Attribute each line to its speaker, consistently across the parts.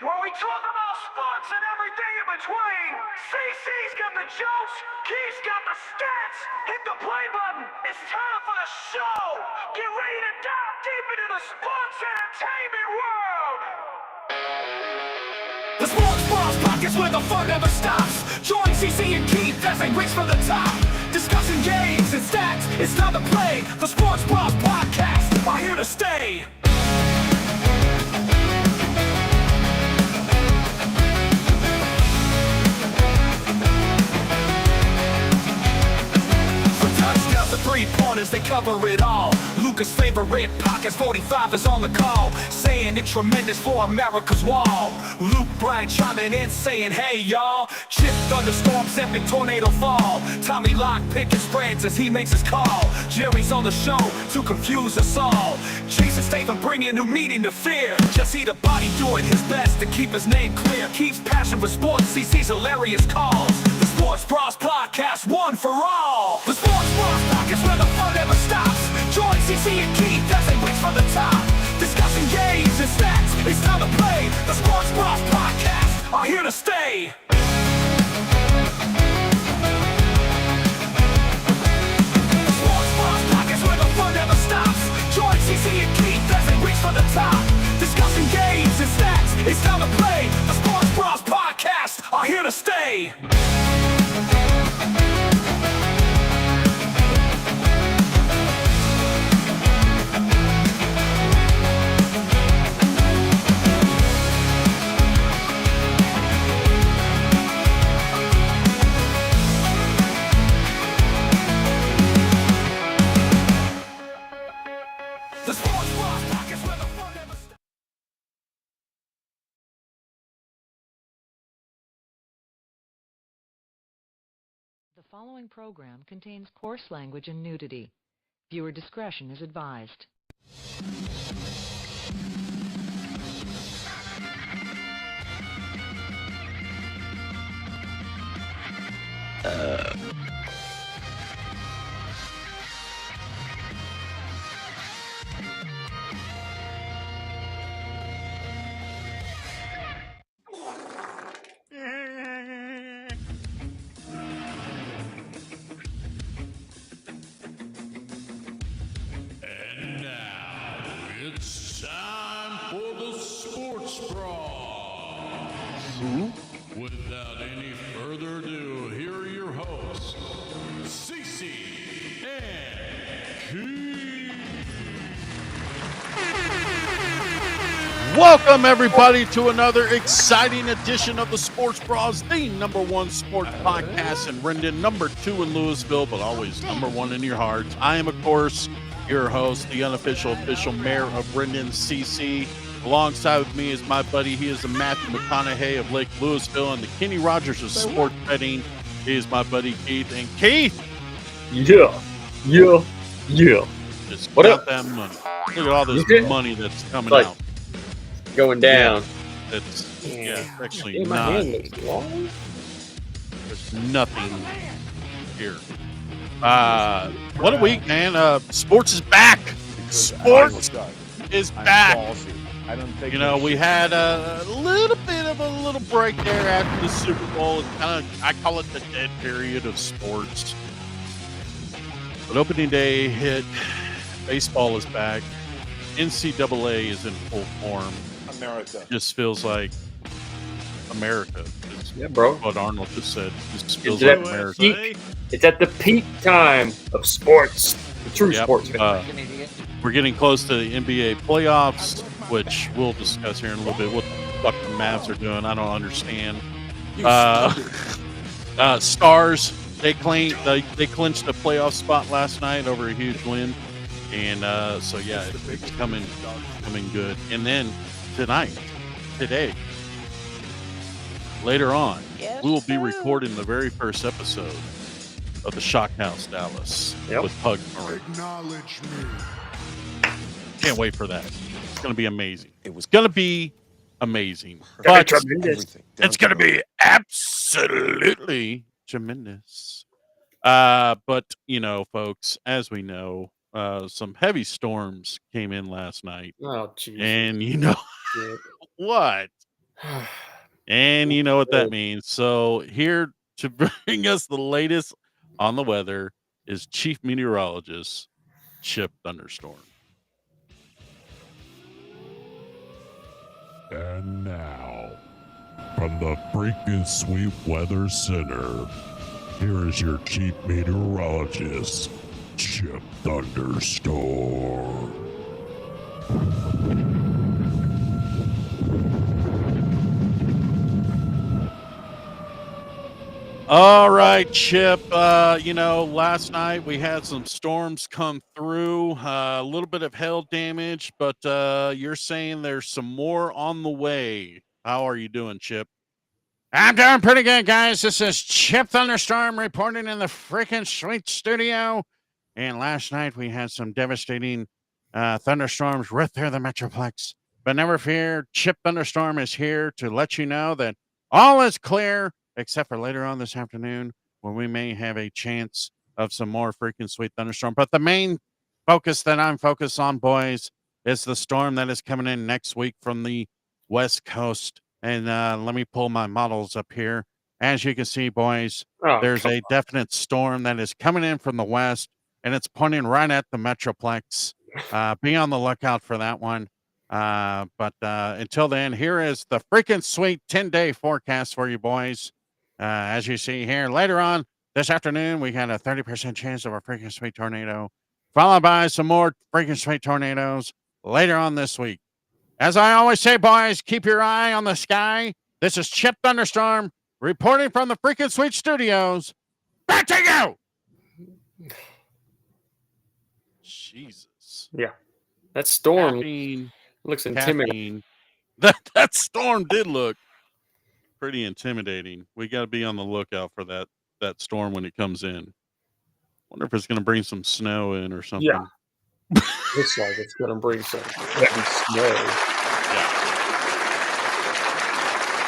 Speaker 1: where we talk about sports and everything in between. CC's got the jokes, Keith's got the stats. Hit the play button. It's time for the show. Get ready to dive deep into the sports entertainment world. The Sports Bros Podcast where the fun never stops. Join CC and Keith as they reach for the top. Discussing games and stats. It's time to play. The Sports Bros Podcast are here to stay. Three-pointers, they cover it all. Luca's favorite podcast 45 is on the call, saying it's tremendous for America's wall. Luke Bryan chiming in saying, hey y'all. Chip thunderstorms, epic tornado fall. Tommy Locke picking spreads as he makes his call. Jerry's on the show to confuse us all. Jason Statham bringing new meaning to fear. Jesse the Body doing his best to keep his name clear. Keeps passion for sports, CC's hilarious calls. The Sports Bros Podcast, one for all. The Sports Bros Podcast where the fun never stops. Join CC and Keith as they reach for the top. Discussing games and stats, it's time to play. The Sports Bros Podcast are here to stay. The Sports Bros Podcast where the fun never stops. Join CC and Keith as they reach for the top. Discussing games and stats, it's time to play. The Sports Bros Podcast are here to stay.
Speaker 2: The following program contains coarse language and nudity. Viewer discretion is advised.
Speaker 3: And now it's time for the Sports Bros. Without any further ado, here are your hosts, CC and Keith.
Speaker 4: Welcome, everybody, to another exciting edition of the Sports Bros, the number one sports podcast in Rendon, number two in Louisville, but always number one in your hearts. I am, of course, your host, the unofficial official mayor of Rendon, CC. Alongside with me is my buddy. He is the Matthew McConaughey of Lake Louisville and the Kenny Rogers of sports betting. He is my buddy Keith. And Keith,
Speaker 5: Yeah.
Speaker 4: just
Speaker 5: What
Speaker 4: got
Speaker 5: up?
Speaker 4: that money. Look at all this
Speaker 5: Yeah.
Speaker 4: money that's coming
Speaker 5: Like,
Speaker 4: out.
Speaker 5: Going down.
Speaker 4: That's actually
Speaker 5: Yeah, my
Speaker 4: not.
Speaker 5: hand looks long.
Speaker 4: There's nothing here. What a week, man. Sports is back. Sports is back.
Speaker 6: I don't think
Speaker 4: You know, we had a little bit of a little break there after the Super Bowl. It's I call it the dead period of sports. But opening day hit. Baseball is back. NCAA is in full form.
Speaker 6: America.
Speaker 4: Just feels like America. Is
Speaker 5: Yeah, bro.
Speaker 4: what Arnold just said. Just feels
Speaker 5: Is
Speaker 4: like
Speaker 5: that
Speaker 4: America.
Speaker 5: peak? It's at the peak time of sports. The true
Speaker 4: Yep.
Speaker 5: sports.
Speaker 4: We're getting close to the NBA playoffs, which we'll discuss here in a little bit. What the fuck the Mavs are doing, I don't understand. Stars, they clinched a playoff spot last night over a huge win, and so yeah, it's coming good. And then today, later on, we will be recording the very first episode of the Shock House Dallas with Pug Murray.
Speaker 3: Acknowledge me.
Speaker 4: Can't wait for that. It's going to be amazing. It's going to be amazing.
Speaker 5: Gonna
Speaker 4: But
Speaker 5: be tremendous.
Speaker 4: it's going to be absolutely tremendous. But, you know, folks, as we know, some heavy storms came in last night.
Speaker 5: Oh, jeez.
Speaker 4: And, you know,
Speaker 5: Shit.
Speaker 4: what? And you know what that means. So here to bring us the latest on the weather is Chief Meteorologist Chip Thunderstorm.
Speaker 3: And now, from the Freaking Sweet Weather Center, here is your chief meteorologist, Chip Thunderstorm.
Speaker 4: All right, Chip. Last night we had some storms come through, a little bit of hail damage, but you're saying there's some more on the way. How are you doing, Chip?
Speaker 7: I'm doing pretty good, guys. This is Chip Thunderstorm reporting in the freaking sweet studio. And last night we had some devastating thunderstorms right through the Metroplex. But never fear, Chip Thunderstorm is here to let you know that all is clear, except for later on this afternoon when we may have a chance of some more freaking sweet thunderstorm. But the main focus that I'm focused on, boys, is the storm that is coming in next week from the West Coast. And let me pull my models up here. As you can see, boys, there's a definite storm that is coming in from the west, and it's pointing right at the Metroplex. Be on the lookout for that one. But until then, here is the freaking sweet 10-day forecast for you, boys. As you see here, later on this afternoon, we got a 30% chance of a freaking sweet tornado, followed by some more freaking sweet tornadoes later on this week. As I always say, boys, keep your eye on the sky. This is Chip Thunderstorm reporting from the freaking sweet studios. Back to you!
Speaker 4: Jesus.
Speaker 5: Yeah. That storm
Speaker 4: Caffeine,
Speaker 5: looks intimidating.
Speaker 4: That storm did look pretty intimidating. We got to be on the lookout for that storm when it comes in. Wonder if it's going to bring some snow in or something.
Speaker 5: Yeah. Looks like it's going to bring some heavy snow.
Speaker 4: Yeah.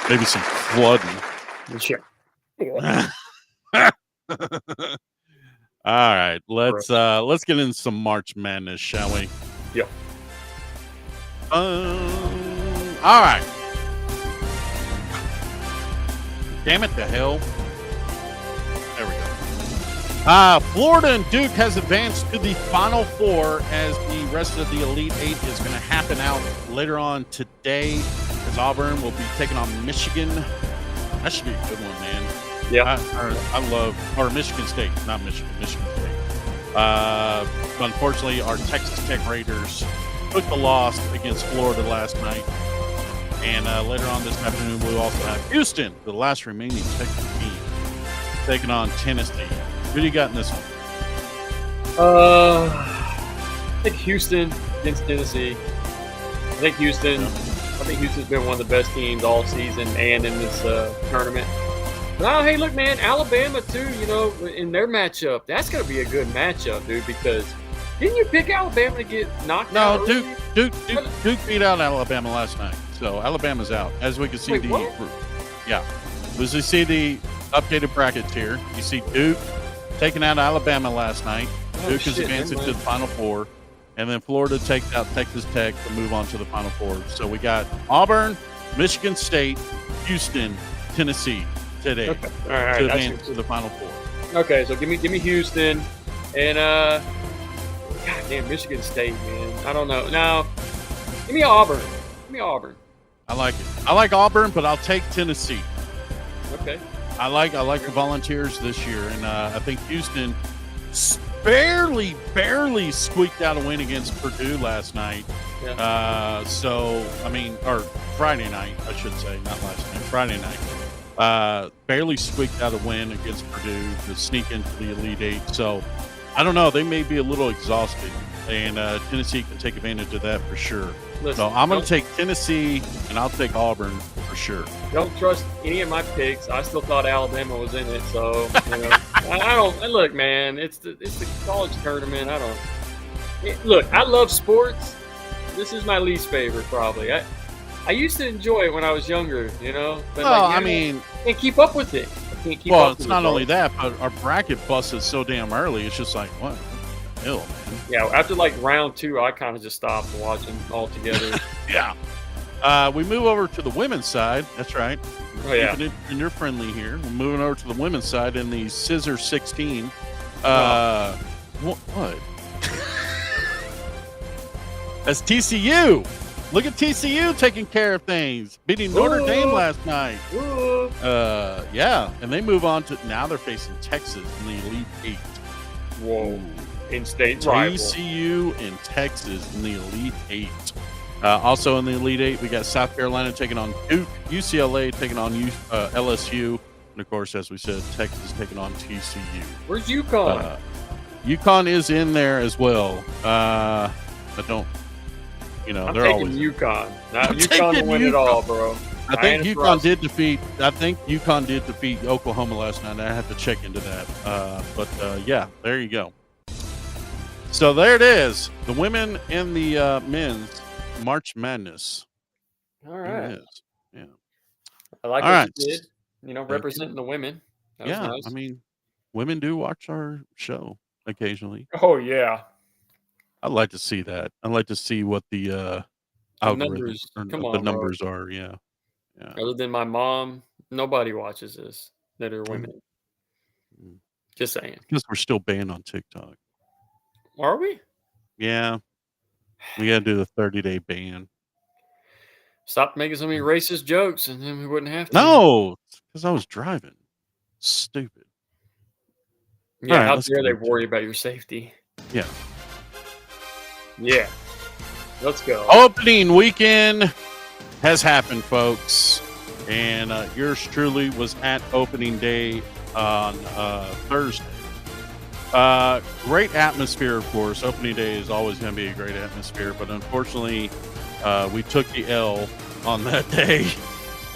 Speaker 4: Maybe some flooding.
Speaker 5: Yeah.
Speaker 4: All right, let's get into some March Madness, shall we?
Speaker 5: Yeah.
Speaker 4: All right. Damn it, the hell. There we go. Florida and Duke has advanced to the Final Four as the rest of the Elite Eight is going to happen out later on today as Auburn will be taking on Michigan. That should be a good one, man.
Speaker 5: Yeah.
Speaker 4: I love, or Michigan State, not Michigan State. But unfortunately, our Texas Tech Raiders took the loss against Florida last night. And later on this afternoon, we'll also have Houston, the last remaining Texas team, taking on Tennessee. Who do you got in this one?
Speaker 5: I think Houston against Tennessee. I think Houston's been one of the best teams all season and in this tournament. But hey, look, man, Alabama too. In their matchup, that's going to be a good matchup, dude. Because didn't you pick Alabama to get knocked out?
Speaker 4: No, Duke beat out Alabama last night, so Alabama's out. As we can see, as we see the updated brackets here, you see Duke taking out Alabama last night. Duke is advancing to the Final Four. And then Florida takes out Texas Tech to move on to the Final Four. So we got Auburn, Michigan State, Houston, Tennessee today
Speaker 5: Okay. All right,
Speaker 4: to advance to the Final Four.
Speaker 5: Okay, so give me Houston and goddamn Michigan State, man. I don't know. Now, give me Auburn.
Speaker 4: I like it. I like Auburn, but I'll take Tennessee.
Speaker 5: Okay.
Speaker 4: I like the Volunteers this year, and I think Houston barely squeaked out a win against Purdue last night.
Speaker 5: Yeah.
Speaker 4: Or Friday night, I should say, not last night, Friday night. Barely squeaked out a win against Purdue to sneak into the Elite Eight. So, I don't know. They may be a little exhausted, and Tennessee can take advantage of that for sure.
Speaker 5: Listen,
Speaker 4: So, I'm going to take Tennessee, and I'll take Auburn for sure.
Speaker 5: Don't trust any of my picks. I still thought Alabama was in it, so I don't. Look, man, it's the college tournament. Look, I love sports. This is my least favorite, probably. I used to enjoy it when I was younger, But I can't keep up with it. I can't keep up
Speaker 4: Well,
Speaker 5: with
Speaker 4: it's
Speaker 5: it,
Speaker 4: not
Speaker 5: bro.
Speaker 4: only that, but our bracket busted so damn early. It's just like, what the hell, man?
Speaker 5: Yeah, after round 2, I kind of just stopped watching altogether.
Speaker 4: Yeah. We move over to the women's side. That's right.
Speaker 5: Oh yeah.
Speaker 4: Keeping it gender friendly here. We're moving over to the women's side in the Scissor 16. What? That's TCU. Look at TCU taking care of things, beating Notre Dame last night.
Speaker 5: Ooh.
Speaker 4: Yeah, and they move on to now they're facing Texas in the Elite Eight.
Speaker 5: Whoa. In-state rival.
Speaker 4: TCU and Texas in the Elite Eight. Also in the Elite Eight, we got South Carolina taking on Duke, UCLA taking on LSU, and of course, as we said, Texas taking on TCU.
Speaker 5: Where's UConn?
Speaker 4: UConn is in there as well. But don't,
Speaker 5: I'm
Speaker 4: they're
Speaker 5: taking
Speaker 4: always.
Speaker 5: UConn. Not
Speaker 4: I'm
Speaker 5: UConn to
Speaker 4: taking
Speaker 5: win it all, bro.
Speaker 4: I think
Speaker 5: Diana
Speaker 4: UConn
Speaker 5: Taurasi.
Speaker 4: did defeat. I think UConn did defeat Oklahoma last night. I have to check into that. But yeah, there you go. So there it is. The women and the men's March Madness.
Speaker 5: All
Speaker 4: There
Speaker 5: right.
Speaker 4: it is. Yeah.
Speaker 5: I like
Speaker 4: All
Speaker 5: what
Speaker 4: right.
Speaker 5: you did.
Speaker 4: you.
Speaker 5: Representing the women. That was
Speaker 4: Yeah.
Speaker 5: nice.
Speaker 4: I mean, women do watch our show occasionally.
Speaker 5: Oh yeah.
Speaker 4: I'd like to see that. I'd like to see what the
Speaker 5: The
Speaker 4: algorithm
Speaker 5: numbers.
Speaker 4: or
Speaker 5: Come
Speaker 4: the
Speaker 5: on, bro.
Speaker 4: numbers are. Yeah. Yeah.
Speaker 5: Other than my mom, nobody watches this that are women.
Speaker 4: Mm.
Speaker 5: Just saying.
Speaker 4: Because we're still banned on TikTok.
Speaker 5: Are we?
Speaker 4: Yeah. We got to do the 30-day ban.
Speaker 5: Stop making so many racist jokes, and then we wouldn't have to.
Speaker 4: No, because I was driving. Stupid.
Speaker 5: Yeah.
Speaker 4: All right,
Speaker 5: How
Speaker 4: let's
Speaker 5: dare
Speaker 4: get
Speaker 5: they
Speaker 4: into
Speaker 5: worry about your safety?
Speaker 4: Yeah.
Speaker 5: Yeah. Let's go.
Speaker 4: Opening weekend has happened, folks. And yours truly was at opening day on Thursday. Great atmosphere, of course. Opening day is always going to be a great atmosphere, but unfortunately, we took the L on that day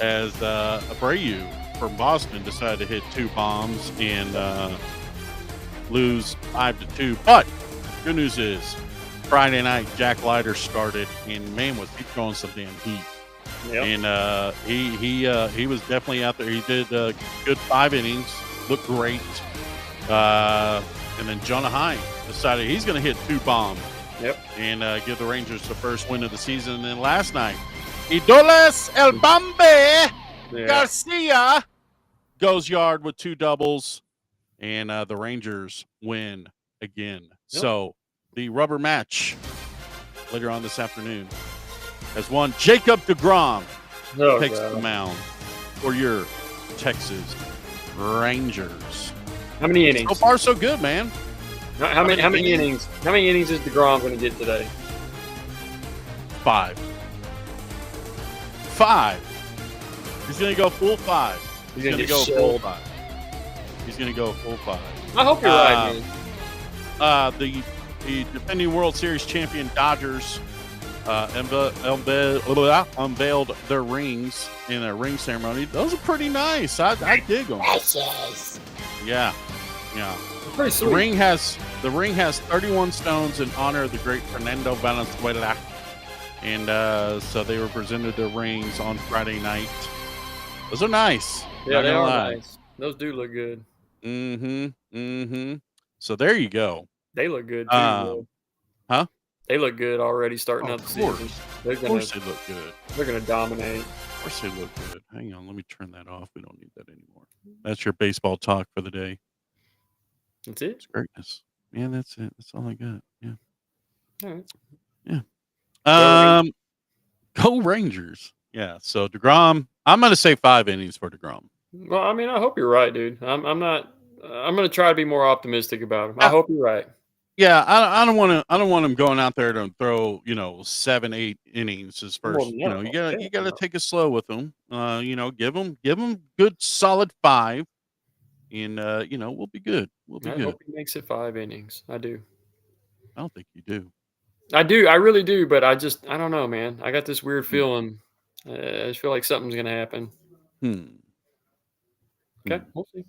Speaker 4: as Abreu from Boston decided to hit 2 bombs and lose 5-2. But good news is Friday night, Jack Leiter started, and man, was he throwing some damn heat.
Speaker 5: Yep.
Speaker 4: And he was definitely out there. He did good 5 innings, looked great. And then Jonah Hine decided he's going to hit 2 bombs.
Speaker 5: Yep.
Speaker 4: And give the Rangers the first win of the season. And then last night, Idoles El Bambe
Speaker 5: Yeah.
Speaker 4: Garcia goes yard with 2 doubles, and the Rangers win again.
Speaker 5: Yep.
Speaker 4: So the rubber match later on this afternoon has won. Jacob deGrom
Speaker 5: Oh,
Speaker 4: takes
Speaker 5: God.
Speaker 4: the mound for your Texas Rangers.
Speaker 5: How many innings?
Speaker 4: So far, so good, man.
Speaker 5: How many
Speaker 4: many
Speaker 5: innings? How many innings is DeGrom going to get today?
Speaker 4: 5. 5. He's going to go full 5.
Speaker 5: He's
Speaker 4: He's
Speaker 5: gonna
Speaker 4: going to
Speaker 5: get
Speaker 4: go full
Speaker 5: shelled.
Speaker 4: 5. He's going to go full 5.
Speaker 5: I hope you're right, man.
Speaker 4: The defending World Series champion Dodgers unveiled their rings in a ring ceremony. Those are pretty nice. I dig them. Yeah, yeah.
Speaker 5: Pretty
Speaker 4: The
Speaker 5: sweet.
Speaker 4: ring has 31 stones in honor of the great Fernando Valenzuela, and so they were presented their rings on Friday night. Those are nice.
Speaker 5: Yeah,
Speaker 4: Not
Speaker 5: they
Speaker 4: gonna
Speaker 5: are
Speaker 4: lie.
Speaker 5: nice. Those do look good.
Speaker 4: Mm-hmm. So there you go.
Speaker 5: They look good too. though.
Speaker 4: Huh?
Speaker 5: They look good already starting
Speaker 4: Oh,
Speaker 5: out the
Speaker 4: of
Speaker 5: season.
Speaker 4: course.
Speaker 5: They're
Speaker 4: Of
Speaker 5: gonna
Speaker 4: course they look good.
Speaker 5: they're gonna dominate.
Speaker 4: Of course they look good. Hang on, let me turn that off. We don't need that anymore. That's your baseball talk for the day.
Speaker 5: That's it.
Speaker 4: It's greatness. Yeah, that's it. That's all I got. Yeah.
Speaker 5: All right.
Speaker 4: Go Rangers. Yeah. So DeGrom, I'm going to say 5 innings for DeGrom.
Speaker 5: Well, I mean, I hope you're right, dude. I'm not. I'm gonna try to be more optimistic about him. I
Speaker 4: Yeah.
Speaker 5: hope you're right.
Speaker 4: Yeah, I don't want to. I don't want him going out there to throw 7, 8 innings his first.
Speaker 5: Well,
Speaker 4: You
Speaker 5: no,
Speaker 4: got to
Speaker 5: no.
Speaker 4: take it slow with him. Give him good solid 5, and we'll be good. We'll be
Speaker 5: I
Speaker 4: good.
Speaker 5: hope he makes it 5 innings. I do.
Speaker 4: I don't think you do.
Speaker 5: I do. I really do. But I don't know, man. I got this weird feeling. I just feel like something's gonna happen. Okay, we'll see.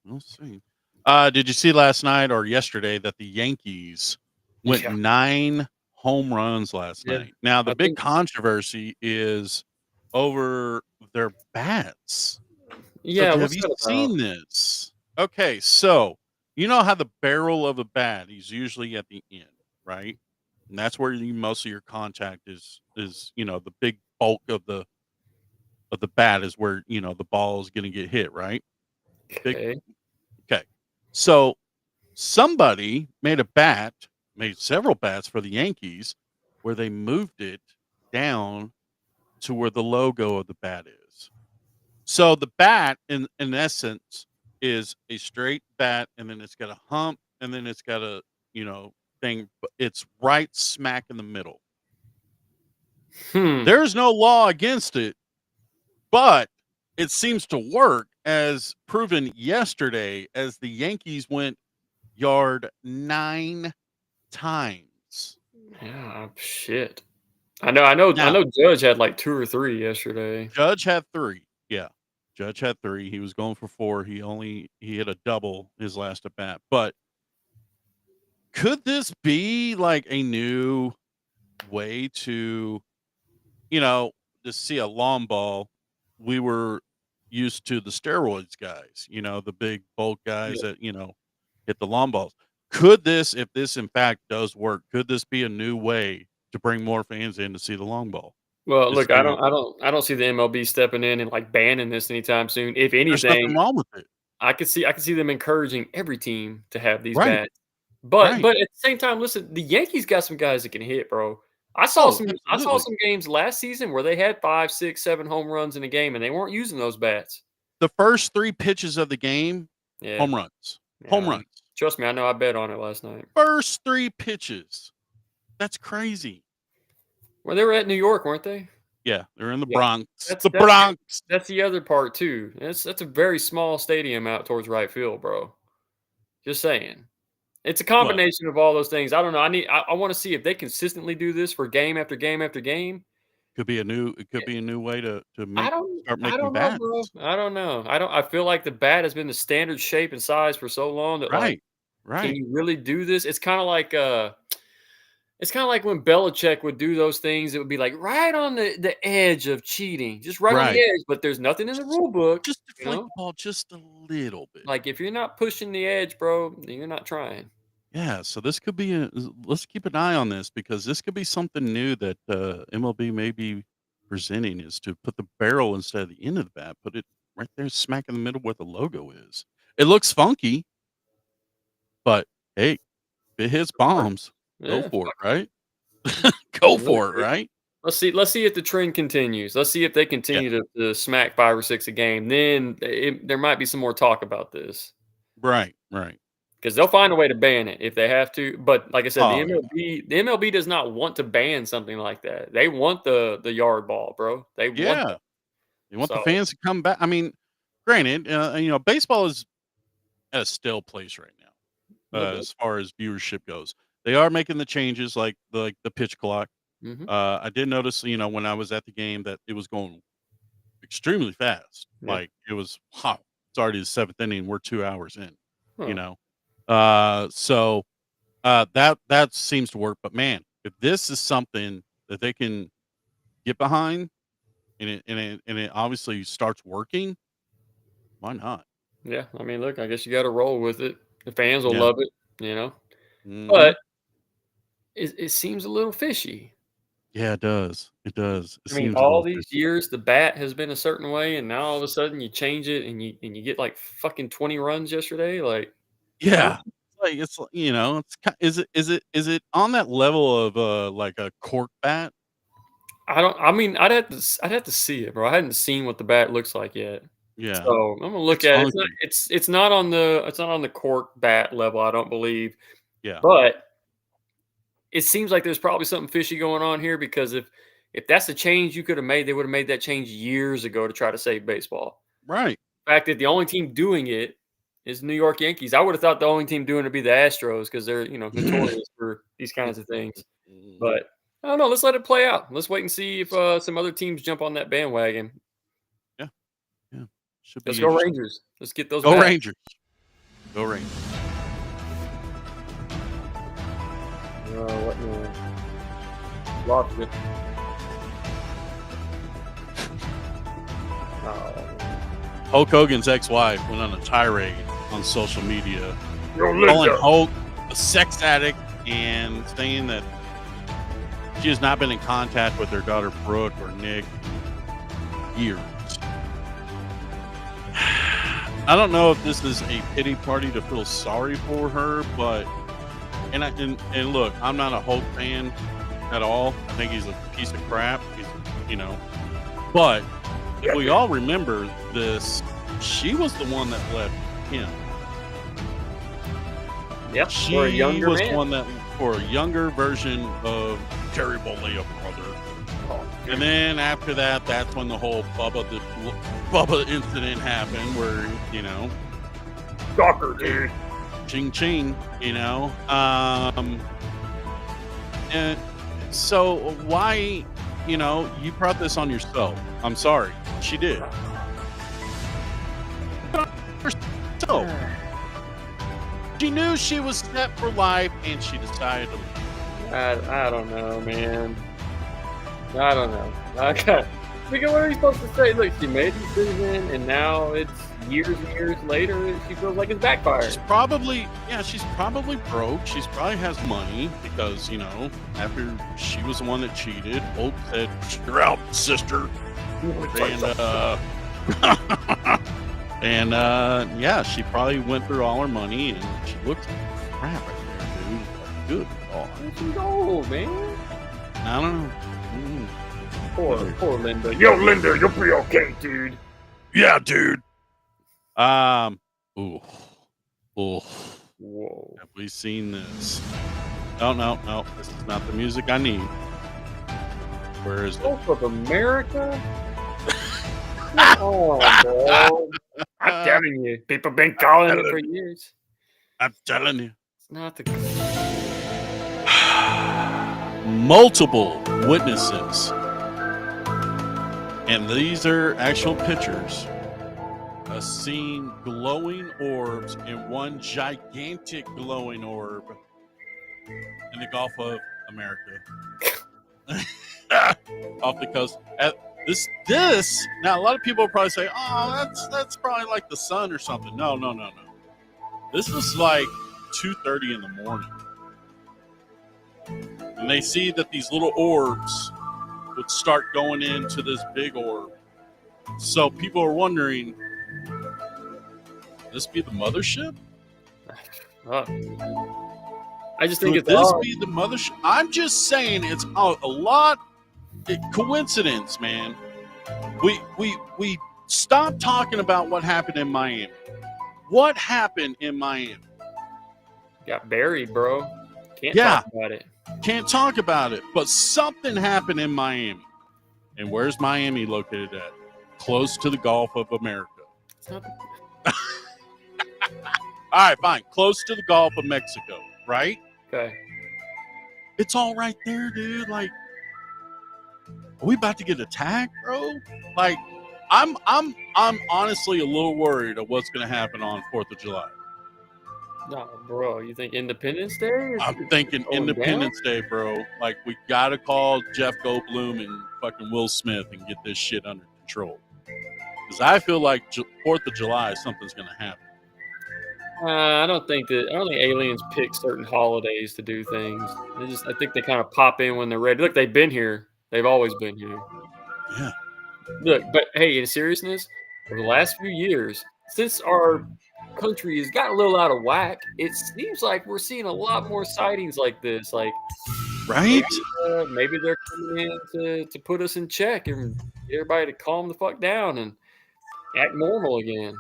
Speaker 4: We'll see. Did you see last night or yesterday that the Yankees went
Speaker 5: Yeah.
Speaker 4: 9 home runs last
Speaker 5: Yeah.
Speaker 4: night? Now the
Speaker 5: I
Speaker 4: big
Speaker 5: think-
Speaker 4: controversy is over their bats.
Speaker 5: Yeah.
Speaker 4: So
Speaker 5: what's
Speaker 4: have you
Speaker 5: that about?
Speaker 4: seen this? Okay, so you know how the barrel of a bat is usually at the end, right? And that's where most of your contact is the big bulk of the bat is where the ball is going to get hit, right?
Speaker 5: Okay.
Speaker 4: Okay. So somebody made several bats for the Yankees where they moved it down to where the logo of the bat is. So the bat in essence is a straight bat, and then it's got a hump, and then it's got a thing, but it's right smack in the middle. There's no law against it, but it seems to work, as proven yesterday, as the Yankees went yard 9 times.
Speaker 5: Yeah, shit. I know Judge had like 2 or 3 yesterday.
Speaker 4: Judge had 3. Yeah. Judge had 3. He was going for 4. He hit a double his last at bat. But could this be like a new way to see a long ball? We were used to the steroids guys, the big bulk guys that, hit the long balls. Could this, if this in fact does work, could this be a new way to bring more fans in to see the long ball?
Speaker 5: Well, look, I don't see the MLB stepping in and like banning this anytime soon. If
Speaker 4: There's nothing
Speaker 5: anything,
Speaker 4: wrong with it.
Speaker 5: I could see them encouraging every team to have these
Speaker 4: Right.
Speaker 5: bats. But
Speaker 4: Right.
Speaker 5: but at the same time, listen, the Yankees got some guys that can hit, bro. I saw some
Speaker 4: absolutely.
Speaker 5: games last season where they had 5, 6, 7 home runs in a game, and they weren't using those bats.
Speaker 4: The first 3 pitches of the game,
Speaker 5: Yeah,
Speaker 4: home runs.
Speaker 5: yeah,
Speaker 4: Home runs.
Speaker 5: Trust me, I know. I bet on it last night.
Speaker 4: First 3 pitches. That's crazy.
Speaker 5: Well, they were at New York, weren't they?
Speaker 4: Yeah, they're in the
Speaker 5: Yeah.
Speaker 4: Bronx.
Speaker 5: That's-
Speaker 4: the
Speaker 5: that's-
Speaker 4: Bronx.
Speaker 5: That's the other part too. That's a very small stadium out towards right field, bro. Just saying. It's a combination of all those things. I don't know. I want to see if they consistently do this for game after game after game.
Speaker 4: It could be a new way to
Speaker 5: I
Speaker 4: start
Speaker 5: don't
Speaker 4: making
Speaker 5: know,
Speaker 4: bats.
Speaker 5: bro. I don't know. I feel like the bat has been the standard shape and size for so long that like,
Speaker 4: Right.
Speaker 5: can you really do this? It's kind of like when Belichick would do those things. It would be like right on the edge of cheating, just right on
Speaker 4: Right.
Speaker 5: the edge. But there's nothing in the rule book.
Speaker 4: Just
Speaker 5: you
Speaker 4: deflate
Speaker 5: know?
Speaker 4: the ball just a little bit.
Speaker 5: Like if you're not pushing the edge, bro, then you're not trying.
Speaker 4: Yeah, so this could be let's keep an eye on this, because this could be something new that MLB may be presenting, is to put the barrel instead of the end of the bat, put it right there smack in the middle where the logo is. It looks funky, but hey, if it hits bombs,
Speaker 5: Yeah.
Speaker 4: go for it, right? Go for it, right?
Speaker 5: Let's see if the trend continues. Let's see if they continue to smack 5 or 6 a game. Then there might be some more talk about this
Speaker 4: Right.
Speaker 5: because they'll find a way to ban it if they have to. But like I said,
Speaker 4: Oh,
Speaker 5: the MLB does not want to ban something like that. They want the yard ball, bro. They want
Speaker 4: Yeah.
Speaker 5: that.
Speaker 4: You want the
Speaker 5: So-
Speaker 4: fans to come back. I mean, granted, baseball is at a still place right now
Speaker 5: Little bit.
Speaker 4: as far as viewership goes. They are making the changes, like the pitch clock.
Speaker 5: Mhm.
Speaker 4: I did notice, when I was at the game, that it was going extremely fast.
Speaker 5: Yeah.
Speaker 4: Like it was, it's already the 7th inning. We're 2 hours in.
Speaker 5: Huh.
Speaker 4: So that seems to work. But man, if this is something that they can get behind, and it obviously starts working, why not?
Speaker 5: Yeah, I mean, look, I guess you got to roll with it. The fans will
Speaker 4: Yeah.
Speaker 5: love it,
Speaker 4: Mhm.
Speaker 5: But it seems a little fishy.
Speaker 4: Yeah, it does. It does. It
Speaker 5: I mean,
Speaker 4: seems a
Speaker 5: all
Speaker 4: little
Speaker 5: these
Speaker 4: fishy.
Speaker 5: years the bat has been a certain way, and now all of a sudden you change it and you get like fucking 20 runs yesterday. Like,
Speaker 4: Yeah. It's is it on that level of like a cork bat?
Speaker 5: I mean, I'd have to see it, bro. I hadn't seen what the bat looks like yet.
Speaker 4: Yeah.
Speaker 5: So I'm gonna look
Speaker 4: It's
Speaker 5: at it.
Speaker 4: funky.
Speaker 5: It's not on the cork bat level, I don't believe.
Speaker 4: Yeah.
Speaker 5: But it seems like there's probably something fishy going on here because if that's the change you could have made, they would have made that change years ago to try to save baseball.
Speaker 4: Right.
Speaker 5: The fact that the only team doing it is New York Yankees. I would have thought the only team doing it would be the Astros because they're notorious for these kinds of things. But I don't know. Let's let it play out. Let's wait and see if some other teams jump on that bandwagon.
Speaker 4: Should be
Speaker 5: Let's go
Speaker 4: interesting.
Speaker 5: Rangers. Let's get those.
Speaker 4: Go
Speaker 5: bats.
Speaker 4: Rangers. Go Rangers.
Speaker 5: What in the lost it.
Speaker 4: Hulk Hogan's ex-wife went on a tirade on social media, calling Hulk a sex addict and saying that She has not been in contact with her daughter Brooke or Nick in years. I don't know if this is a pity party to feel sorry for her, but and look, I'm not a Hulk fan at all. I think he's a piece of crap. But if we all remember this, she was the one that left him.
Speaker 5: Yep,
Speaker 4: She
Speaker 5: for a younger
Speaker 4: was
Speaker 5: man.
Speaker 4: one that for a younger version of Terry Bollea brother. And then after that, that's when the whole Bubba incident happened, where
Speaker 5: Stalker, dude.
Speaker 4: ching ching, and so why, you brought this on yourself. I'm sorry, she did. So she knew she was set for life, and she decided to.
Speaker 5: I don't know, man. I don't know. Okay. Because what are you supposed to say? Look, she made the decision, and now it's years and years later. She feels like it's backfired.
Speaker 4: She's probably broke. She's probably has money because after she was the one that cheated, Hope said, "You're out, sister." And yeah, she probably went through all her money, and she looked crap right there, dude. Good God.
Speaker 5: She's old, man.
Speaker 4: I don't know.
Speaker 5: Poor Linda. Yo, Linda, you'll be okay, dude.
Speaker 4: Yeah, dude. Ooh.
Speaker 5: Whoa.
Speaker 4: Have we seen this? No. This is not the music I need. Where is it?
Speaker 5: Gulf of America? Come on, bro. I'm telling you. People been calling it for years.
Speaker 4: I'm telling you.
Speaker 5: It's not the...
Speaker 4: Multiple witnesses, and these are actual pictures, seen glowing orbs, and one gigantic glowing orb in the Gulf of America. Off the coast. This now, a lot of people will probably say, "Oh, that's probably like the sun or something." No. This is like 2:30 in the morning. And they see that these little orbs would start going into this big orb. So people are wondering, could this be the mothership?
Speaker 5: I just think
Speaker 4: Could
Speaker 5: it's
Speaker 4: this
Speaker 5: odd.
Speaker 4: be the mothership? I'm just saying it's a lot coincidence, man. We stopped talking about what happened in Miami. What happened in Miami?
Speaker 5: Got buried, bro. Can't
Speaker 4: Yeah.
Speaker 5: talk about it.
Speaker 4: Can't talk about it, but something happened in Miami. And where's Miami located at? Close to the Gulf of America.
Speaker 5: It's not
Speaker 4: All right, fine. Close to the Gulf of Mexico, right?
Speaker 5: okay.
Speaker 4: It's all right there, dude. Like, are we about to get attacked, bro? Like, I'm honestly a little worried of what's going to happen on 4th of July.
Speaker 5: No, bro. You think Independence Day?
Speaker 4: I'm thinking
Speaker 5: going
Speaker 4: Independence Day, bro. Like, we got to call Jeff Goldblum and fucking Will Smith and get this shit under control. Because I feel like 4th of July, something's going to happen.
Speaker 5: I don't think aliens pick certain holidays to do things. I think they kind of pop in when they're ready. Look, they've been here. They've always been here.
Speaker 4: Yeah.
Speaker 5: Look, but hey, in seriousness, for the last few years, since our country has got a little out of whack, it seems like we're seeing a lot more sightings like this. Like,
Speaker 4: Right?
Speaker 5: maybe they're coming in to put us in check and get everybody to calm the fuck down and act normal again.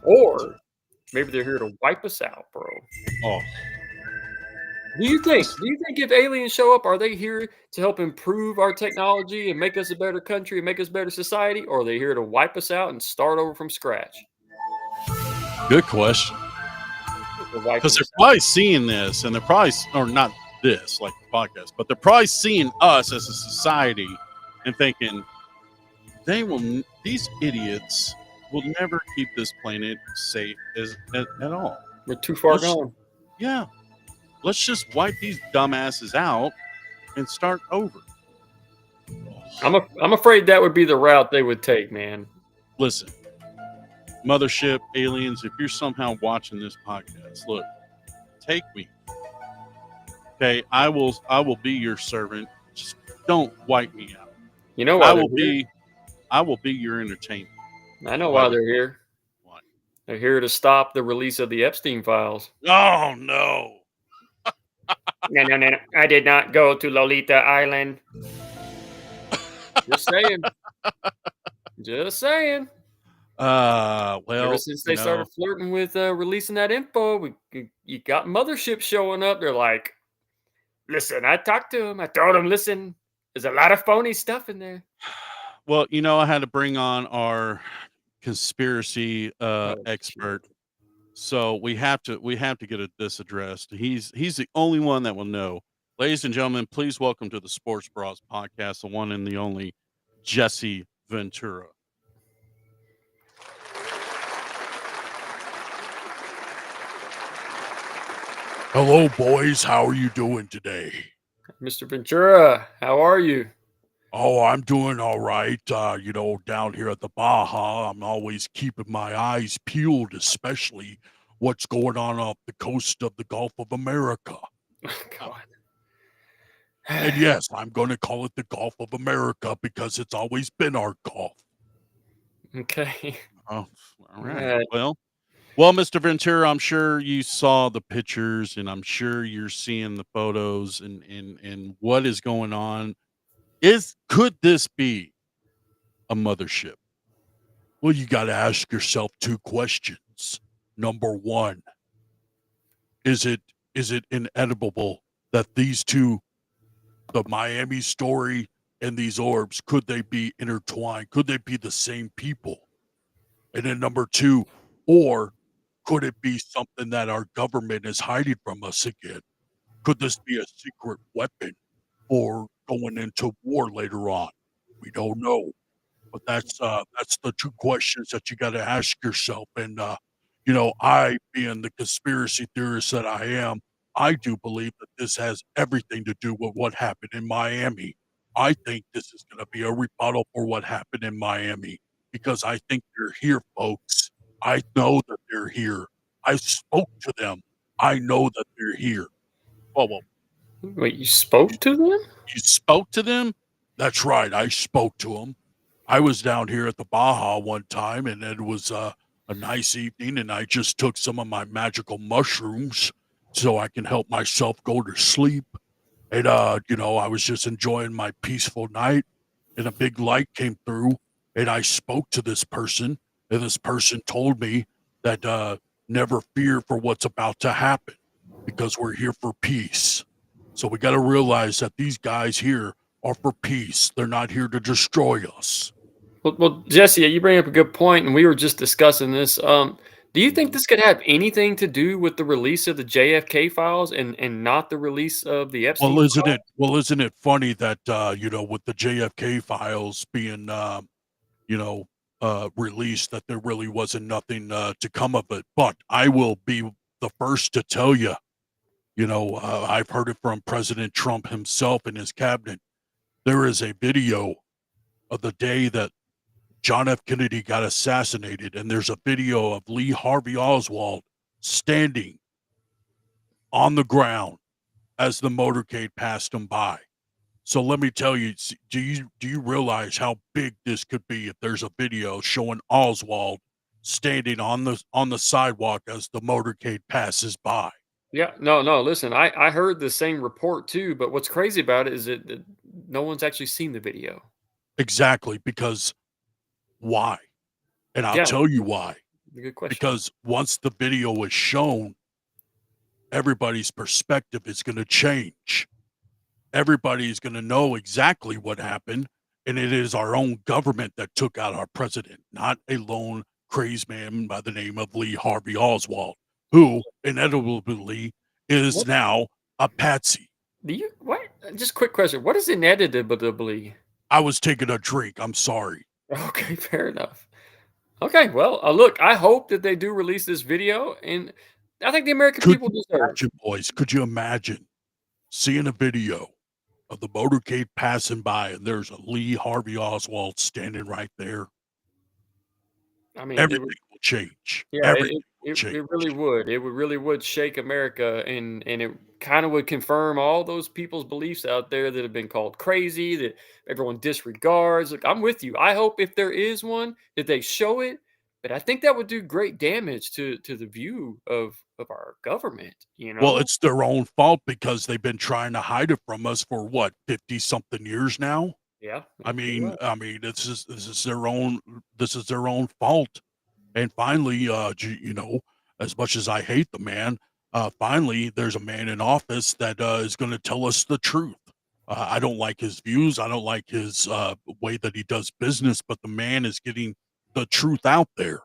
Speaker 5: Or maybe they're here to wipe us out, bro.
Speaker 4: Oh,
Speaker 5: Do you think if aliens show up, are they here to help improve our technology and make us a better country and make us a better society? Or are they here to wipe us out and start over from scratch?
Speaker 4: good question. Because they're probably seeing this, and they're probably, or not this, like the podcast, but they're probably seeing us as a society and thinking, these idiots will never keep this planet safe at all.
Speaker 5: We're too far
Speaker 4: Let's-
Speaker 5: gone.
Speaker 4: Yeah. Let's just wipe these dumbasses out and start over.
Speaker 5: I'm afraid that would be the route they would take, man.
Speaker 4: Listen, mothership, aliens, if you're somehow watching this podcast, look, take me. Okay, I will be your servant. Don't wipe me out.
Speaker 5: You know why
Speaker 4: I
Speaker 5: they're
Speaker 4: will
Speaker 5: here?
Speaker 4: be your entertainment.
Speaker 5: I know
Speaker 4: Why
Speaker 5: why
Speaker 4: they-
Speaker 5: they're here.
Speaker 4: Why?
Speaker 5: They're here to stop the release of the Epstein files.
Speaker 4: Oh no.
Speaker 5: No. I did not go to Lolita Island. Just saying. Just saying.
Speaker 4: Well,
Speaker 5: Ever since they started flirting with releasing that info, you got motherships showing up. They're like, listen, I talked to him. I told him, listen, there's a lot of phony stuff in there.
Speaker 4: well, I had to bring on our conspiracy
Speaker 5: Oh,
Speaker 4: expert. So we have to get this addressed. He's the only one that will know. Ladies and gentlemen, please welcome to the Sports Bros podcast, the one and the only Jesse Ventura. Hello, boys. How are you doing today?
Speaker 5: Mr. Ventura, how are you?
Speaker 3: Oh, I'm doing all right. Down here at the Baja, I'm always keeping my eyes peeled, especially what's going on off the coast of the Gulf of America.
Speaker 5: God.
Speaker 3: And yes, I'm going to call it the Gulf of America because it's always been our Gulf.
Speaker 5: Okay.
Speaker 4: Oh, all right.
Speaker 5: Right.
Speaker 4: Well, Mr. Ventura, I'm sure you saw the pictures, and I'm sure you're seeing the photos, and what is going on. Could this be a mothership?
Speaker 3: Well, you got to ask yourself two questions. Number one, is it inevitable that these two, the Miami story and these orbs, could they be intertwined? Could they be the same people? And then number two, or could it be something that our government is hiding from us again? Could this be a secret weapon for going into war later on? We don't know. But that's the two questions that you got to ask yourself. And I, being the conspiracy theorist that I am, I do believe that this has everything to do with what happened in Miami. I think this is going to be a rebuttal for what happened in Miami because I think they're here, folks. I know that they're here. I spoke to them. I know that they're here.
Speaker 4: Well,
Speaker 5: Wait, you spoke to them?
Speaker 4: you spoke to them?
Speaker 3: That's right. I spoke to them. I was down here at the Baja one time, and it was a nice evening, and I just took some of my magical mushrooms so I can help myself go to sleep. And, I was just enjoying my peaceful night, and a big light came through, and I spoke to this person, and this person told me that never fear for what's about to happen because we're here for peace. So we got to realize that these guys here are for peace. They're not here to destroy us.
Speaker 5: Well, Jesse, you bring up a good point, and we were just discussing this. Do you think this could have anything to do with the release of the JFK files and not the release of the Epstein?
Speaker 3: Isn't it funny that with the JFK files being released, that there really wasn't nothing to come of it. But I will be the first to tell you, I've heard it from President Trump himself and his cabinet. There is a video of the day that John F. Kennedy got assassinated, and there's a video of Lee Harvey Oswald standing on the ground as the motorcade passed him by. So let me tell you, do you realize how big this could be if there's a video showing Oswald standing on the sidewalk as the motorcade passes by?
Speaker 5: Yeah, no. Listen, I heard the same report too, but what's crazy about it is that no one's actually seen the video.
Speaker 3: Exactly, because why? And I'll
Speaker 5: Yeah.
Speaker 3: tell you why.
Speaker 5: Good question.
Speaker 3: Because once the video is shown, everybody's perspective is going to change. Everybody's going to know exactly what happened, and it is our own government that took out our president, not a lone crazed man by the name of Lee Harvey Oswald, who inevitably is
Speaker 5: What?
Speaker 3: now a patsy.
Speaker 5: What? Just a quick question. What is inevitably?
Speaker 3: I was taking a drink. I'm sorry.
Speaker 5: Okay, fair enough. Okay, well, look, I hope that they do release this video, and I think the American
Speaker 3: Could
Speaker 5: people deserve it.
Speaker 3: boys, could you imagine seeing a video of the motorcade passing by and there's a Lee Harvey Oswald standing right there?
Speaker 5: I mean,
Speaker 3: Everything will change.
Speaker 5: yeah,
Speaker 3: Everything change.
Speaker 5: It really would. It would really would shake America, and it kind of would confirm all those people's beliefs out there that have been called crazy, that everyone disregards. Look, I'm with you. I hope if there is one that they show it, but I think that would do great damage to the view of our government. You
Speaker 3: Well,
Speaker 5: know?
Speaker 3: it's their own fault because they've been trying to hide it from us for what, 50 something years now?
Speaker 5: Yeah.
Speaker 3: I
Speaker 5: You're
Speaker 3: mean,
Speaker 5: right.
Speaker 3: this is their own fault. And finally, you know, as much as I hate the man, finally there's a man in office that is going to tell us the truth. I don't like his views. I don't like his way that he does business, but the man is getting the truth out there.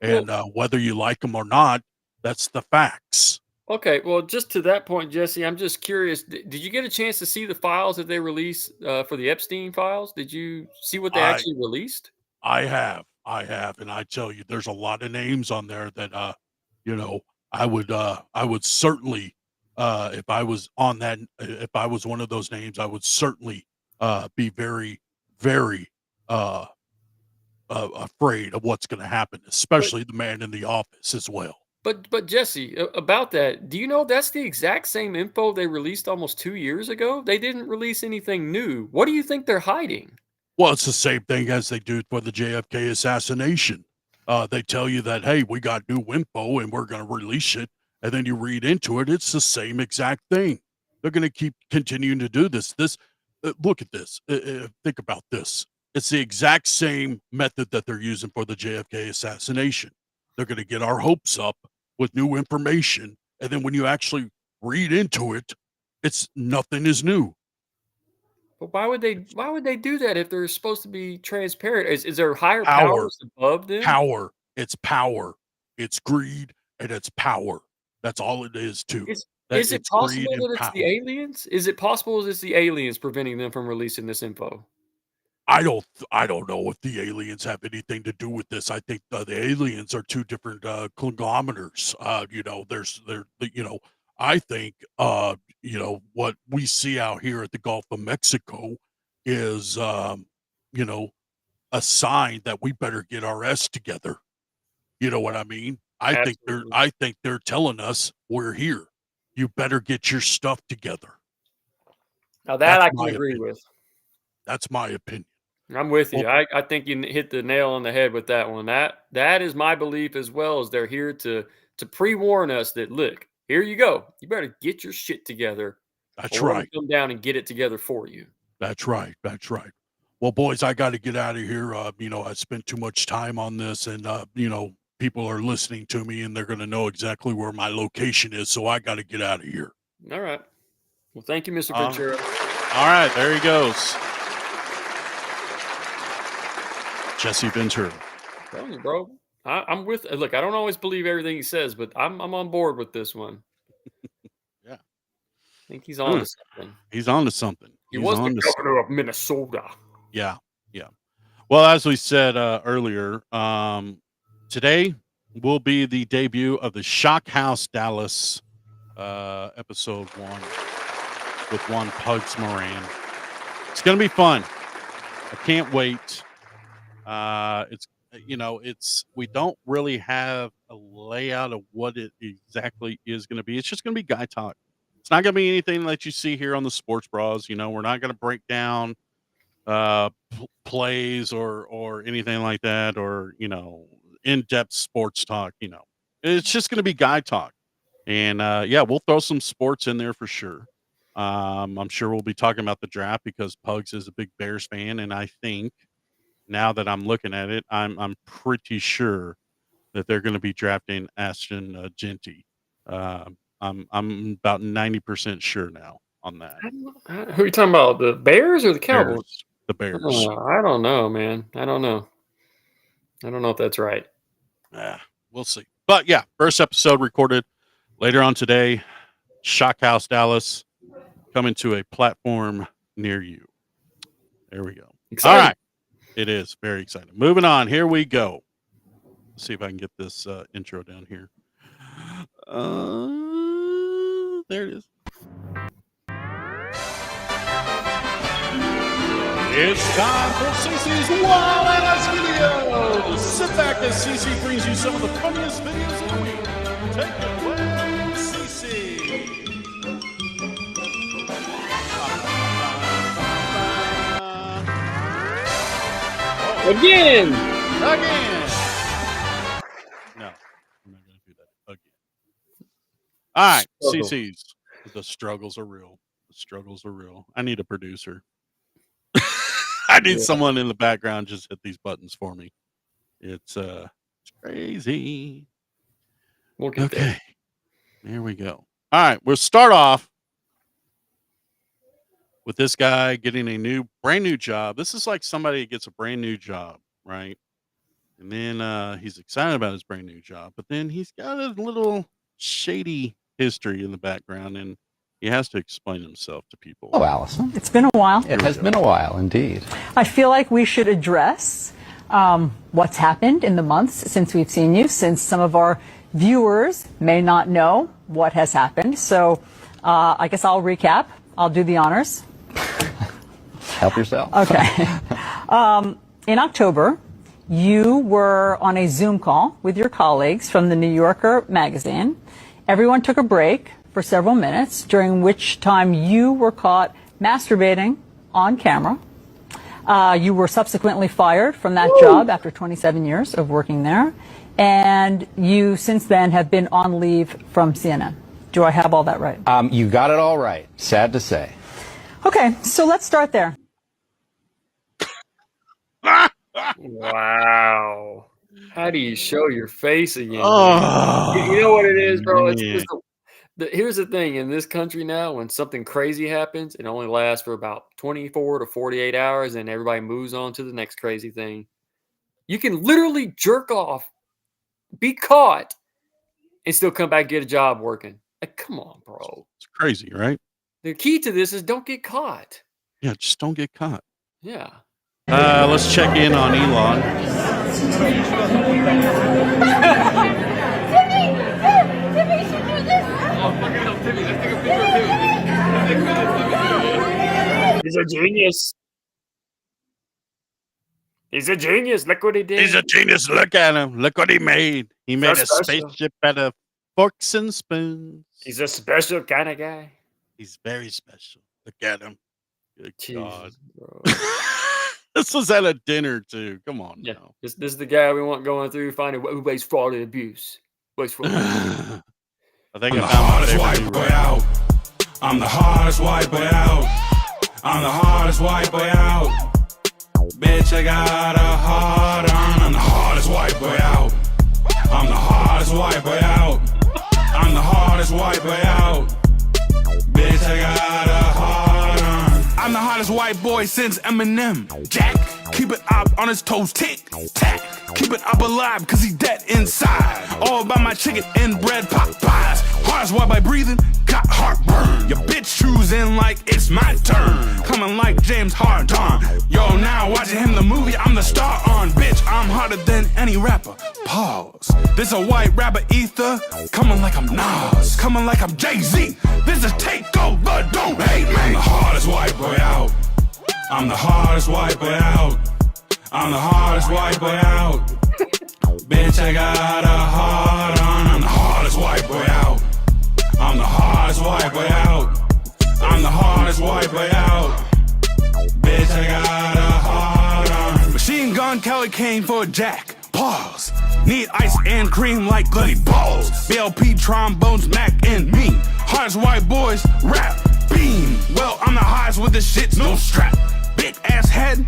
Speaker 5: Well,
Speaker 3: And whether you like him or not, that's the facts.
Speaker 5: okay, well, just to that point, Jesse, I'm just curious. Did you get a chance to see the files that they released for the Epstein files? Did you see what they
Speaker 3: I
Speaker 5: actually released?
Speaker 3: I have, and I tell you, there's a lot of names on there that, you know, I would certainly, if I was on that, if I was one of those names, I would certainly, be very, very, uh, afraid of what's going to happen,
Speaker 5: But
Speaker 3: especially the man in the office as well.
Speaker 5: but Jesse, about that, do you know that's the exact same info they released almost 2 years ago? They didn't release anything new. What do you think they're hiding?
Speaker 3: Well, it's the same thing as they do for the JFK assassination. They tell you that, hey, we got new info and we're going to release it. And then you read into it, it's the same exact thing. They're going to keep continuing to do this. Look at this. Think about this. It's the exact same method that they're using for the JFK assassination. They're going to get our hopes up with new information. And then when you actually read into it, it's nothing is new.
Speaker 5: But why would they do that if they're supposed to be transparent? Is there higher
Speaker 3: Power.
Speaker 5: powers above them?
Speaker 3: Power. It's power. It's greed and it's power. That's all it is too. That
Speaker 5: Is it
Speaker 3: it's greed
Speaker 5: possible
Speaker 3: and
Speaker 5: that it's
Speaker 3: power.
Speaker 5: the aliens? Is it possible that it's the aliens preventing them from releasing this info?
Speaker 3: I don't know if the aliens have anything to do with this. I think the aliens are two different conglomerates. You know, you know, I think you know what we see out here at the Gulf of Mexico is you know, a sign that we better get our s together. You know what I mean?
Speaker 5: Absolutely.
Speaker 3: I think they're telling us we're here. You better get your stuff together.
Speaker 5: Now that
Speaker 3: That's
Speaker 5: I can
Speaker 3: my
Speaker 5: agree
Speaker 3: opinion.
Speaker 5: with.
Speaker 3: That's my opinion.
Speaker 5: I'm with
Speaker 3: Well,
Speaker 5: you. I think you hit the nail on the head with that one. That is my belief as well. As they're here to pre-warn us that look, here you go. You better get your shit together,
Speaker 3: that's
Speaker 5: or we're gonna
Speaker 3: right.
Speaker 5: come down and get it together for you.
Speaker 3: That's right. That's right. Well, boys, I got to get out of here. You know, I spent too much time on this, and you know, people are listening to me, and they're going to know exactly where my location is. So I got to get out of here.
Speaker 5: All right. Well, thank you, Mr.
Speaker 4: Um,
Speaker 5: Ventura.
Speaker 4: All right, there he goes. Jesse Ventura.
Speaker 5: I'm telling you, bro. I'm with. Look, I don't always believe everything he says, but I'm on board with this one.
Speaker 4: Yeah.
Speaker 5: I think he's on
Speaker 4: Hmm.
Speaker 5: to something.
Speaker 4: He's on to something.
Speaker 5: He
Speaker 4: He's
Speaker 5: was the
Speaker 4: on to
Speaker 5: governor of Minnesota.
Speaker 4: Yeah, yeah. Well, as we said earlier, today will be the debut of the Shock House Dallas episode 1 with one Pugs Moran. It's gonna be fun. I can't wait. It's you know, we don't really have a layout of what it exactly is going to be. It's just going to be guy talk. It's not going to be anything that you see here on the Sports Bras. You know, we're not going to break down plays or anything like that, or you know, in-depth sports talk. You know, it's just going to be guy talk, and yeah, we'll throw some sports in there for sure. I'm sure we'll be talking about the draft because Pugs is a big Bears fan, and I think now that I'm looking at it, I'm pretty sure that they're going to be drafting Ashton Genty. I'm about 90% sure now on that.
Speaker 5: Who are you talking about? The Bears or the Cowboys?
Speaker 4: The Bears.
Speaker 5: I don't know, man. I don't know. I don't know if that's right.
Speaker 4: We'll see. But yeah, first episode recorded later on today. Shock House Dallas coming to a platform near you. There we go.
Speaker 5: Exciting.
Speaker 4: All right. It is very exciting. Moving on. Here we go. Let's see if I can get this intro down here. There it is.
Speaker 8: It's time for CC's Wild Ass Videos. Sit back
Speaker 4: as CC brings you some of the funniest videos of the week. Take it away, CC.
Speaker 5: Again.
Speaker 4: Again. No, I'm not going to do that again. All right,
Speaker 5: Struggle.
Speaker 4: CC's. The struggles are real. The struggles are real. I need a producer. I need someone in the background just hit these buttons for me. It's crazy.
Speaker 5: We'll get
Speaker 4: Okay. There we go. All right, we'll start off with this guy getting a brand new job. This is like somebody gets a brand new job, right? And then he's excited about his brand new job, but then he's got a little shady history in the background, and he has to explain himself to people.
Speaker 8: Oh, Allison.
Speaker 9: It's been a while.
Speaker 8: It has been a while, indeed.
Speaker 9: I feel like we should address what's happened in the months since we've seen you, since some of our viewers may not know what has happened. So I guess I'll recap. I'll do the honors.
Speaker 8: Help yourself.
Speaker 9: Okay. In October, you were on a Zoom call with your colleagues from the New Yorker magazine. Everyone took a break for several minutes, during which time you were caught masturbating on camera. You were subsequently fired from that job after 27 years of working there. And you, since then, have been on leave from CNN. Do I have all that right?
Speaker 8: You got it all right. Sad to say.
Speaker 9: Okay, so let's start there.
Speaker 5: Wow. How do you show your face again?
Speaker 4: Oh,
Speaker 5: You know what it is, bro? It's
Speaker 4: man.
Speaker 5: just here's the thing. In this country now, when something crazy happens, it only lasts for about 24 to 48 hours, and everybody moves on to the next crazy thing. You can literally jerk off, be caught, and still come back and get a job working. Like, come on, bro.
Speaker 4: It's crazy, right?
Speaker 5: The key to this is don't get caught.
Speaker 4: Yeah, just don't get caught.
Speaker 5: Yeah.
Speaker 4: Let's check in on Elon.
Speaker 5: He's a genius. He's a genius. Look what he did.
Speaker 4: He's a genius. Look at him. Look what he made. He made
Speaker 5: So
Speaker 4: a
Speaker 5: special.
Speaker 4: spaceship out of forks and spoons.
Speaker 5: He's a special kind of guy.
Speaker 4: He's very special. Look at him. Good God.
Speaker 5: Jesus, bro.
Speaker 4: This was at a dinner, too. Come on
Speaker 5: Yeah,
Speaker 4: now.
Speaker 5: this is the guy we want going through finding who waits fraud and abuse. Waits fraud.
Speaker 4: I think
Speaker 1: I'm the
Speaker 4: I found my
Speaker 1: hardest
Speaker 4: favorite
Speaker 1: white
Speaker 4: new
Speaker 1: boy
Speaker 4: rapper.
Speaker 1: out. I'm the hardest white boy out. I'm the hardest white boy out. Bitch, I got a hard on. I'm the hardest white boy out. I'm the hardest white boy out. I'm the hardest white boy out. Bitch, I got a hard on. I'm the hottest white boy since Eminem. Jack, keep it up on his toes, tick, tack. Keep it up alive, cause he dead inside. All about my chicken and bread pot pies. Hardest white boy breathing, got heartburn. Your bitch choosing like it's my turn. Coming like James Harden. Yo, now watching him the movie, I'm the star on. Bitch, I'm harder than any rapper. Pause. This a white rapper ether. Coming like I'm Nas. Coming like I'm Jay-Z. This a takeover, don't hate me. I'm the hardest white boy out. I'm the hardest white boy out. I'm the hardest white boy out. Bitch, I got a hard on. I'm the hardest white boy out. I'm the hardest white boy out. I'm the hardest white boy out. Bitch, I got a hard on. Machine Gun Kelly came for a jack. Pause. Need ice and cream like Glitty Balls. BLP trombones, Mac and me. Hardest white boys, rap, beam. Well, I'm the highest with the shits, no strap. Big ass head,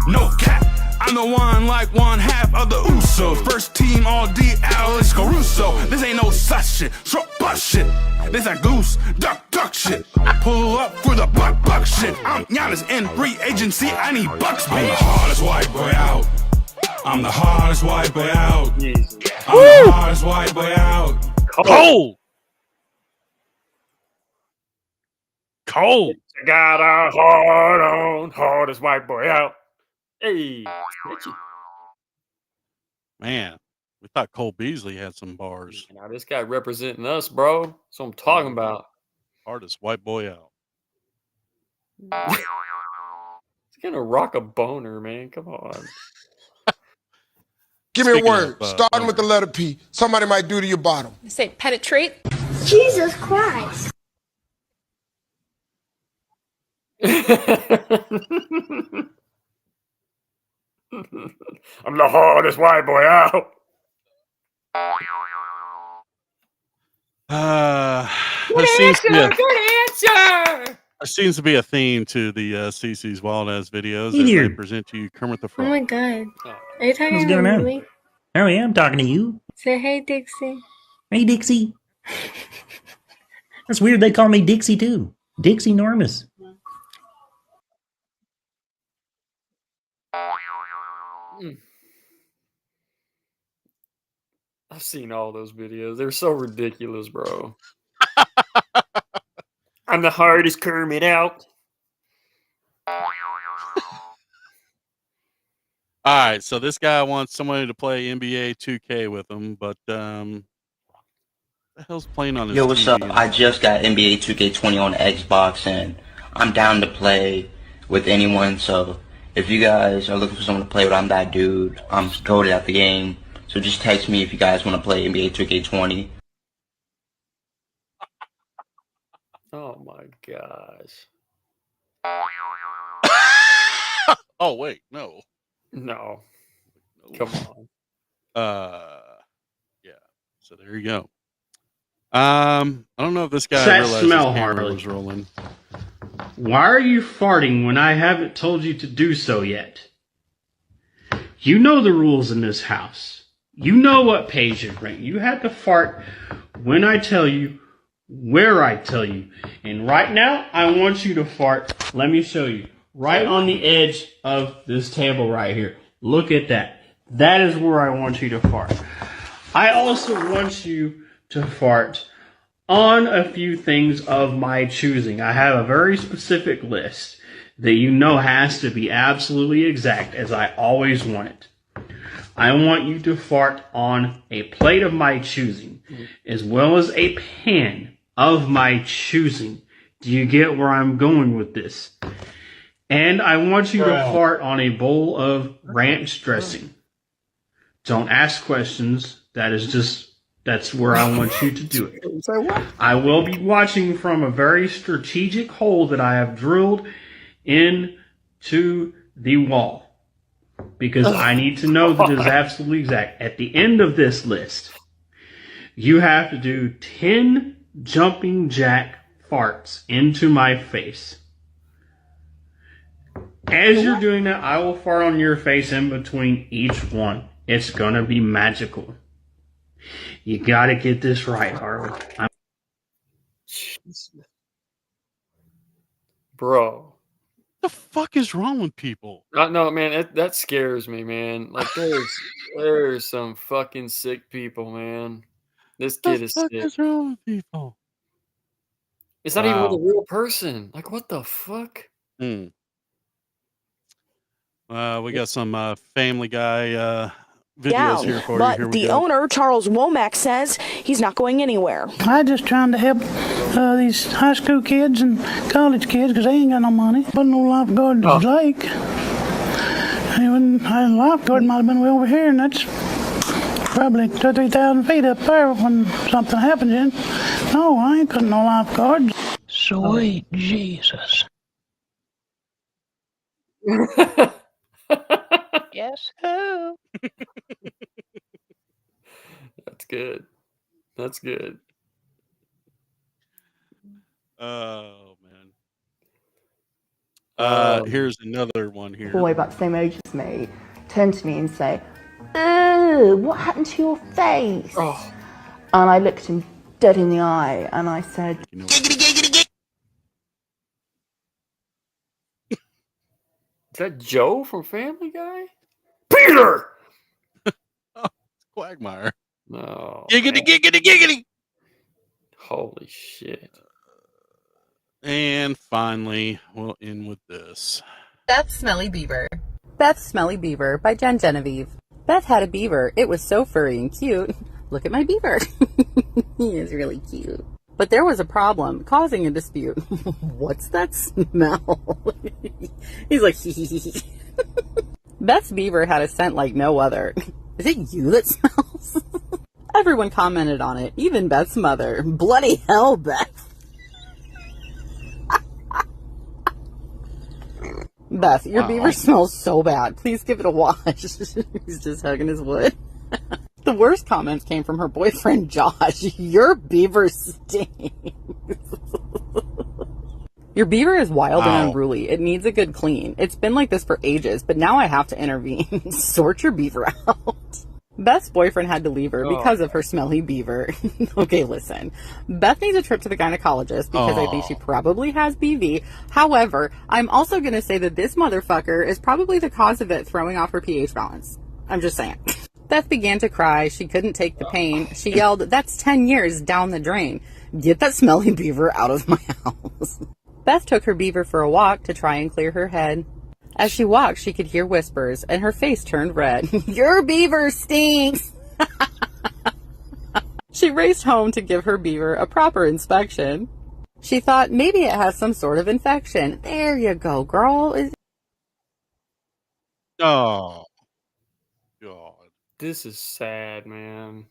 Speaker 1: no cap. I'm the one like one half of the Usos. First team all D, Alex Caruso. This ain't no such shit, short bus shit. This that goose, duck shit. Pull up for the buck shit. I'm Giannis in free agency, I need bucks, bitch. I'm the hardest white boy out. I'm the hardest white boy out.
Speaker 5: Jesus.
Speaker 1: I'm the hardest white boy out.
Speaker 4: Cold. Cold.
Speaker 5: I got a hard on, hardest white boy out. Hey, bitchy.
Speaker 4: Man, we thought Cole Beasley had some bars.
Speaker 5: Now this guy representing us, bro. That's what I'm talking about.
Speaker 4: Hardest white boy out.
Speaker 5: It's gonna rock a boner, man. Come on.
Speaker 10: Give me a
Speaker 3: Speaking
Speaker 10: word,
Speaker 3: of,
Speaker 10: starting with the letter P. Somebody might do to your bottom.
Speaker 11: Say penetrate.
Speaker 12: Jesus Christ.
Speaker 5: I'm the hardest white boy out.
Speaker 4: There seems to be a theme to the CC's Wild Ass videos as I present to you Kermit the
Speaker 12: Oh
Speaker 4: Frog.
Speaker 12: my God. Are you talking
Speaker 13: What's
Speaker 12: to
Speaker 13: going on?
Speaker 12: me?
Speaker 13: Oh yeah, I'm talking to you.
Speaker 12: Say hey, Dixie.
Speaker 13: Hey, Dixie. That's weird. They call me Dixie too. Dixie Normus.
Speaker 5: I've seen all those videos. They're so ridiculous, bro. I'm the hardest Kermit out.
Speaker 4: All right, so this guy wants somebody to play NBA 2K with him, but the hell's playing on his
Speaker 14: Yo, what's
Speaker 4: TV?
Speaker 14: up? I just got NBA 2K20 on Xbox, and I'm down to play with anyone, so if you guys are looking for someone to play with, I'm that dude. I'm goated at the game, so just text me if you guys want to play NBA 2K20.
Speaker 5: Oh my gosh.
Speaker 4: Oh, wait, no.
Speaker 5: No. Come on.
Speaker 4: Yeah. So there you go. I don't know if this guy
Speaker 15: That
Speaker 4: realized
Speaker 15: smell,
Speaker 4: his camera
Speaker 15: Harley.
Speaker 4: was rolling.
Speaker 15: Why are you farting when I haven't told you to do so yet? You know the rules in this house. You know what page it rank. You have to fart when I tell you, where I tell you. And right now, I want you to fart. Let me show you. Right on the edge of this table right here. Look at that. That is where I want you to fart. I also want you to fart on a few things of my choosing. I have a very specific list that you know has to be absolutely exact, as I always want it. I want you to fart on a plate of my choosing, as well as a pan of my choosing. Do you get where I'm going with this? And I want you to fart on a bowl of ranch dressing. Don't ask questions. That's where I want you to do it. I will be watching from a very strategic hole that I have drilled into the wall, because I need to know that it is absolutely exact. At the end of this list, you have to do 10 jumping jack farts into my face. As you're doing that, I will fart on your face in between each one. It's gonna be magical. You gotta get this right, Harley.
Speaker 5: Bro.
Speaker 4: What the fuck is wrong with people?
Speaker 5: No, man, that scares me, man. Like, there's some fucking sick people, man. This kid is
Speaker 4: What
Speaker 5: sick.
Speaker 4: is wrong with people?
Speaker 5: It's not even with a real person. Like, what the fuck?
Speaker 4: We got some Family Guy videos here for you. Here we
Speaker 16: the
Speaker 4: go.
Speaker 16: owner, Charles Womack, says he's not going anywhere.
Speaker 17: I'm just trying to help these high school kids and college kids because they ain't got no money. Put no lifeguard in the lake. Even a lifeguard might have been way over here, and that's probably 2,000 or 3,000 feet up there when something happens. In. No, I ain't putting no lifeguards. Sweet Jesus.
Speaker 16: Yes, who?
Speaker 5: That's good. That's good.
Speaker 4: Oh man. Here's another one here.
Speaker 18: Boy about the same age as me turned to me and say, "Ooh, what happened to your face?"
Speaker 5: Oh.
Speaker 18: And I looked him dead in the eye and I said,
Speaker 5: Is that Joe from Family Guy? Peter!
Speaker 4: Quagmire.
Speaker 5: No.
Speaker 4: Giggity, giggity, giggity.
Speaker 5: Holy shit.
Speaker 4: And finally, we'll end with this.
Speaker 19: Beth's Smelly Beaver. Beth's Smelly Beaver by Jen Genevieve. Beth had a beaver. It was so furry and cute. Look at my beaver. He is really cute. But there was a problem, causing a dispute. What's that smell? He's like, Beth's beaver had a scent like no other. Is it you that smells? Everyone commented on it, even Beth's mother. Bloody hell, Beth. Beth, your beaver smells so bad. Please give it a wash. He's just hugging his wood. The worst comments came from her boyfriend, Josh. Your beaver stinks. Your beaver is wild and unruly. It needs a good clean. It's been like this for ages, but now I have to intervene. Sort your beaver out. Beth's boyfriend had to leave her because of her smelly beaver. Okay, listen. Beth needs a trip to the gynecologist because I think she probably has BV. However, I'm also going to say that this motherfucker is probably the cause of it throwing off her pH balance. I'm just saying. Beth began to cry. She couldn't take the pain. She yelled, "That's 10 years down the drain. Get that smelly beaver out of my house." Beth took her beaver for a walk to try and clear her head. As she walked, she could hear whispers, and her face turned red. Your beaver stinks! She raced home to give her beaver a proper inspection. She thought maybe it has some sort of infection. There you go, girl.
Speaker 4: Oh, God.
Speaker 5: This is sad, man.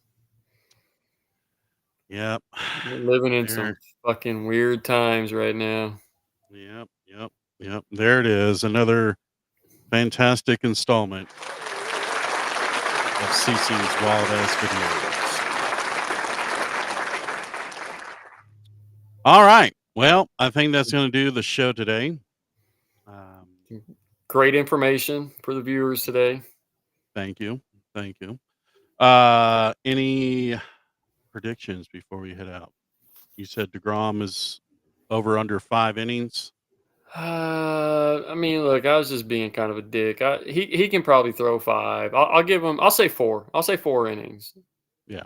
Speaker 4: Yep.
Speaker 5: We're living in some fucking weird times right now.
Speaker 4: Yep. There it is. Another fantastic installment of CC's wild ass videos. All right. Well, I think that's going to do the show today.
Speaker 5: Great information for the viewers today.
Speaker 4: Thank you. Any predictions before we head out? You said DeGrom is over under 5 innings.
Speaker 5: I mean, look, I was just being kind of a dick. He can probably throw 5. I'll give him. I'll say 4. I'll say 4 innings.
Speaker 4: Yeah.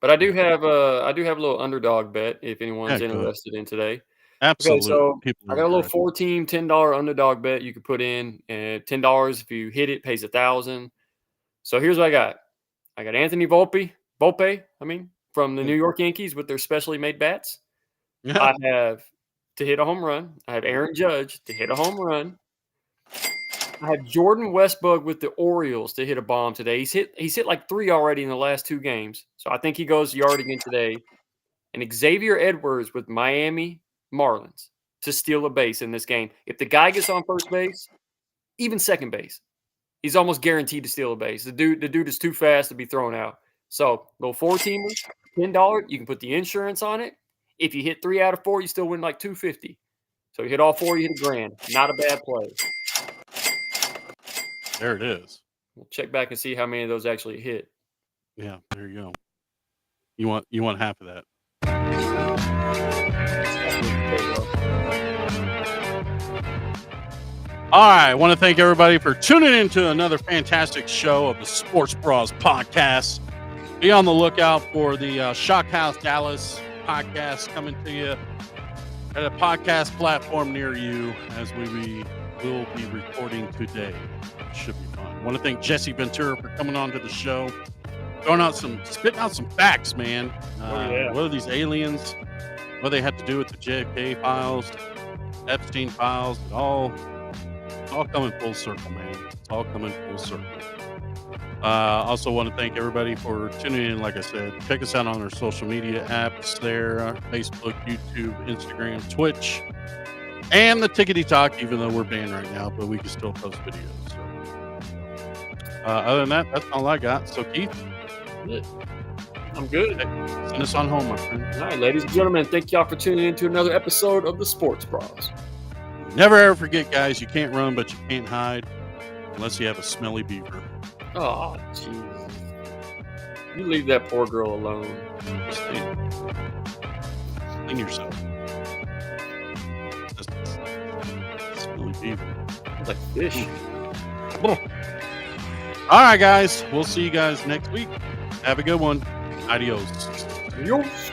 Speaker 5: But I do have a little underdog bet if anyone's interested in today.
Speaker 4: Absolutely.
Speaker 5: Okay, so I got a little 4-team $10 underdog bet you could put in, and $10 if you hit it pays $1,000. So here's what I got. I got Anthony Volpe, from the New York Yankees with their specially made bats. I have to hit a home run. I have Aaron Judge to hit a home run. I have Jordan Westburg with the Orioles to hit a bomb today. He's hit like 3 already in the last 2 games. So I think he goes yard again today. And Xavier Edwards with Miami Marlins to steal a base in this game. If the guy gets on first base, even second base, he's almost guaranteed to steal a base. The dude is too fast to be thrown out. So little 4-teamer, $10. You can put the insurance on it. If you hit 3 out of 4, you still win like $250. So you hit all 4, you hit $1,000. Not a bad play.
Speaker 4: There it is.
Speaker 5: We'll check back and see how many of those actually hit.
Speaker 4: Yeah, there you go. You want half of that. All right, I want to thank everybody for tuning in to another fantastic show of the Sports Bros podcast. Be on the lookout for the Shockhouse Dallas podcast coming to you at a podcast platform near you as we will be recording today. Should be fun. I want to thank Jesse Ventura for coming on to the show, spitting out some facts, man. What are these aliens? What do they have to do with the JFK files, Epstein files? It's all coming full circle, man. It's all coming full circle. Also want to thank everybody for tuning in. Like I said, check us out on our social media apps there, Facebook, YouTube, Instagram, Twitch, and the Tickety Talk, even though we're banned right now, but we can still post videos. So, other than that, that's all I got. So, Keith?
Speaker 5: I'm good.
Speaker 4: Send us on home, my friend.
Speaker 5: All right, ladies and gentlemen, thank y'all for tuning in to another episode of the Sports Bros.
Speaker 4: Never ever forget, guys, you can't run, but you can't hide unless you have a smelly beaver.
Speaker 5: Oh, Jesus. You leave that poor girl alone.
Speaker 4: Just clean yourself. Just smelly beaver.
Speaker 5: It's like fish.
Speaker 4: All right, guys. We'll see you guys next week. Have a good one. Adios.
Speaker 5: Adios.